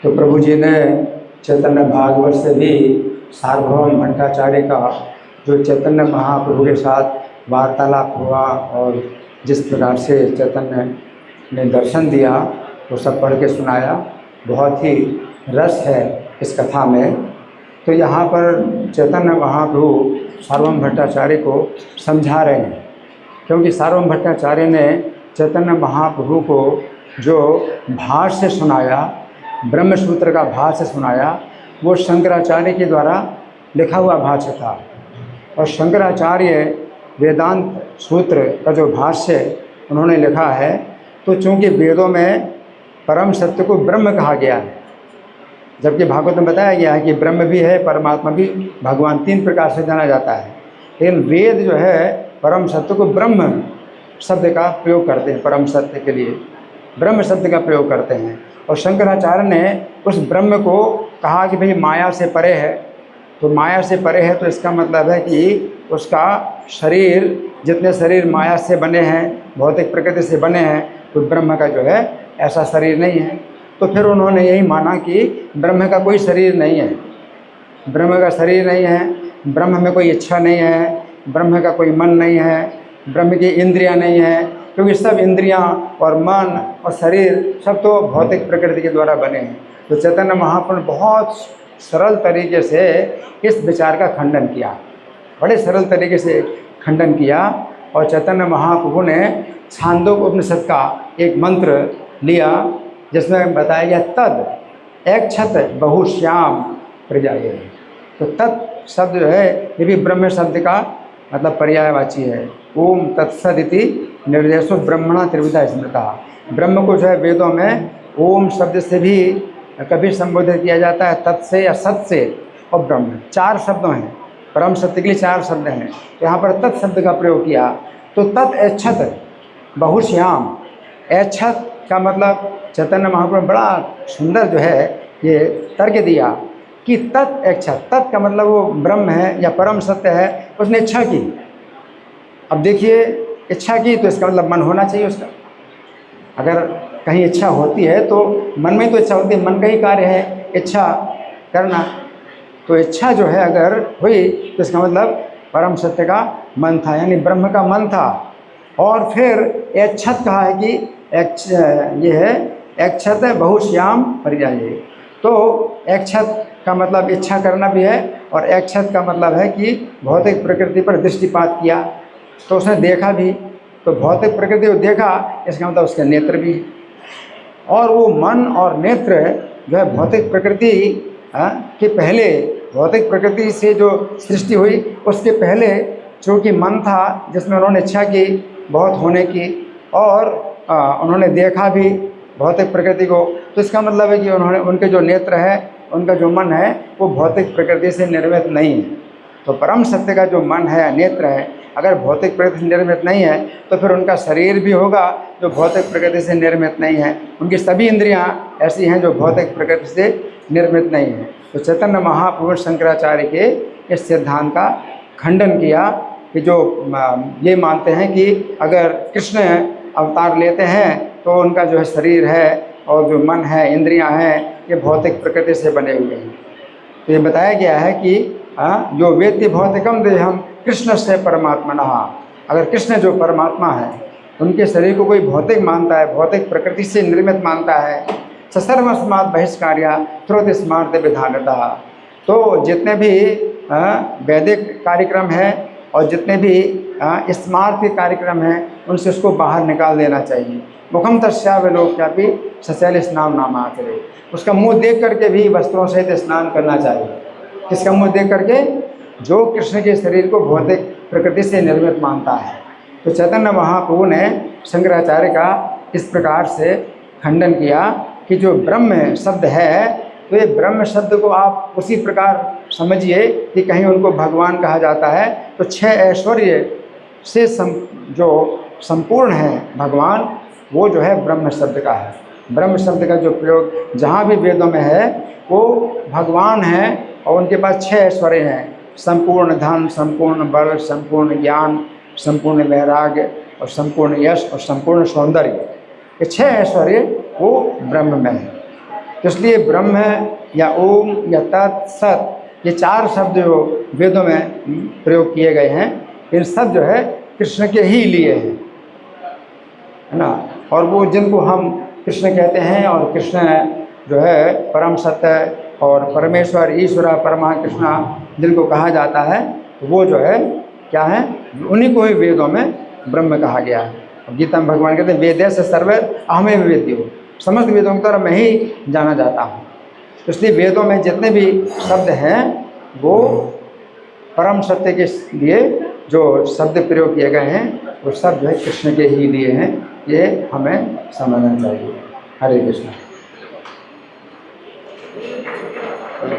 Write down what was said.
तो प्रभु जी ने चैतन्य भागवत से भी सार्वभौम भट्टाचार्य का जो चैतन्य महाप्रभु के साथ वार्तालाप हुआ और जिस प्रकार से चैतन्य ने दर्शन दिया वो सब पढ़ के सुनाया। बहुत ही रस है इस कथा में। तो यहाँ पर चैतन्य महाप्रभु सार्वभौम भट्टाचार्य को समझा रहे हैं, क्योंकि सार्वभौम भट्टाचार्य ने चैतन्य महाप्रभु को जो भाष्य सुनाया, ब्रह्मसूत्र का भाष्य सुनाया, वो शंकराचार्य के द्वारा लिखा हुआ भाष्य था। और शंकराचार्य वेदांत सूत्र का जो भाष्य उन्होंने लिखा है, तो चूँकि वेदों में परम सत्य को ब्रह्म कहा गया है, जबकि भागवत में बताया गया है कि ब्रह्म भी है, परमात्मा भी, भगवान 3 प्रकार से जाना जाता है। लेकिन वेद जो है परम सत्य को ब्रह्म शब्द का प्रयोग करते हैं, परम सत्य के लिए ब्रह्म शब्द का प्रयोग करते हैं। और शंकराचार्य ने उस ब्रह्म को कहा कि भाई माया से परे है। तो माया से परे है तो इसका मतलब है कि उसका शरीर, जितने शरीर माया से बने हैं, भौतिक प्रकृति से बने हैं, तो ब्रह्म का जो है ऐसा शरीर नहीं है। तो फिर उन्होंने यही माना कि ब्रह्म का कोई शरीर नहीं है, ब्रह्म का शरीर नहीं है, ब्रह्म में कोई इच्छा नहीं है, ब्रह्म का कोई मन नहीं है, ब्रह्म की इंद्रियां नहीं है, क्योंकि सब इंद्रियां और मन और शरीर सब तो भौतिक प्रकृति के द्वारा बने हैं। तो चैतन्य महाप्रभु ने बहुत सरल तरीके से इस विचार का खंडन किया, बड़े सरल तरीके से खंडन किया। और चैतन्य महाप्रभु ने छांदोग्य उपनिषद का एक मंत्र लिया जिसमें बताया गया तद ऐक्षत बहुश्याम प्रजाये। तो तत् शब्द जो है ये भी ब्रह्म शब्द का मतलब पर्यायवाची है। ओम तत्सदिति निर्देशो ब्रह्मणा त्रिविधा स्मृता। ब्रह्म को जो है वेदों में ओम शब्द से भी कभी संबोधित किया जाता है, तत् से या सत से, और ब्रह्म 4 शब्दों हैं। परम सत्य के लिए 4 शब्द हैं, तो यहाँ पर तत् शब्द का प्रयोग किया। तो तत् ऐच्छत बहुश्याम, ऐच्छत का मतलब चैतन्य महाप्रभु बड़ा सुंदर जो है ये तर्क दिया कि तत् ऐच्छत, तत् का मतलब वो ब्रह्म है या परम सत्य है, उसने इच्छा की। अब देखिए, इच्छा की तो इसका मतलब मन होना चाहिए उसका। अगर कहीं इच्छा होती है तो मन में तो इच्छा होती है, मन का ही कार्य है इच्छा करना। तो इच्छा जो है अगर हुई तो इसका मतलब परम सत्य का मन था, यानी ब्रह्म का मन था। और फिर ऐच्छत कहा है कि ये है ऐक्षत बहुश्याम परिजाये। तो ऐक्षत का मतलब इच्छा करना भी है, और ऐक्षत का मतलब है कि भौतिक प्रकृति पर दृष्टिपात किया, तो उसने देखा भी। तो भौतिक प्रकृति को देखा, इसका मतलब उसके नेत्र भी। और वो मन और नेत्र जो है भौतिक प्रकृति के पहले, भौतिक प्रकृति से जो सृष्टि हुई उसके पहले चूँकि मन था जिसमें उन्होंने इच्छा की बहुत होने की, और उन्होंने देखा भी भौतिक प्रकृति को। तो इसका मतलब है कि उन्होंने, उनके जो नेत्र है, उनका जो मन है, वो भौतिक प्रकृति से निर्मित नहीं है। तो परम सत्य का जो मन है, नेत्र है, अगर भौतिक प्रकृति से निर्मित नहीं है तो फिर उनका शरीर भी होगा जो भौतिक प्रकृति से निर्मित नहीं है। उनकी सभी इंद्रियां ऐसी हैं जो भौतिक प्रकृति से निर्मित नहीं है। तो चैतन्य महाप्रभु शंकराचार्य के इस सिद्धांत का खंडन किया कि जो ये मानते हैं कि अगर कृष्ण अवतार लेते हैं तो उनका जो है शरीर है और जो मन है, इंद्रियां हैं, ये भौतिक प्रकृति से बने हुए हैं। तो ये बताया गया है कि जो वेत्ति भौतिकम देहम कृष्ण से परमात्मनः, अगर कृष्ण जो परमात्मा है उनके शरीर को कोई भौतिक मानता है, भौतिक प्रकृति से निर्मित मानता है, सर्वस्मात् बहिष्कार्या त्रोत स्मार्त विधानतः। तो जितने भी वैदिक कार्यक्रम हैं और जितने भी स्मार्त के कार्यक्रम हैं उनसे उसको बाहर निकाल देना चाहिए। मुखम तस्यावलोक्यापि सचैल स्नान नाम आचरे। उसका मुँह देख करके भी वस्त्रों सहित स्नान करना चाहिए। किसका मुँह देख करके? जो कृष्ण के शरीर को भौतिक प्रकृति से निर्मित मानता है। तो चैतन्य महाप्रभु ने शंकराचार्य का इस प्रकार से खंडन किया कि जो ब्रह्म शब्द है, तो ये ब्रह्म शब्द को आप उसी प्रकार समझिए कि कहीं उनको भगवान कहा जाता है तो 6 ऐश्वर्य से जो संपूर्ण है भगवान, वो जो है ब्रह्म शब्द का है। ब्रह्म शब्द का जो प्रयोग जहाँ भी वेदों में है वो भगवान है, और उनके पास 6 ऐश्वर्य हैं, संपूर्ण धन, संपूर्ण बल, संपूर्ण ज्ञान, संपूर्ण वैराग्य और संपूर्ण यश और संपूर्ण सौंदर्य। ये 6 ऐश्वर्य वो ब्रह्म में है। इसलिए ब्रह्म या ओम या तत् सत, ये 4 शब्द जो वेदों में प्रयोग किए गए हैं, इन सब जो है कृष्ण के ही लिए हैं, है ना। और वो जिनको हम कृष्ण कहते हैं, और कृष्ण जो है परम सत्य और परमेश्वर ईश्वर परमा कृष्णा जिनको कहा जाता है, तो वो जो है क्या है, उन्हीं को ही वेदों में ब्रह्म कहा गया है। गीता में भगवान कहते हैं वेदेश सर्वे अहमेव वेद्यो, समस्त वेदों की तरह मैं ही जाना जाता हूँ। इसलिए वेदों में जितने भी शब्द हैं वो परम सत्य के लिए जो शब्द प्रयोग किए गए हैं वो सब जो है कृष्ण के ही लिए हैं, ये हमें समझना चाहिए। हरे कृष्ण।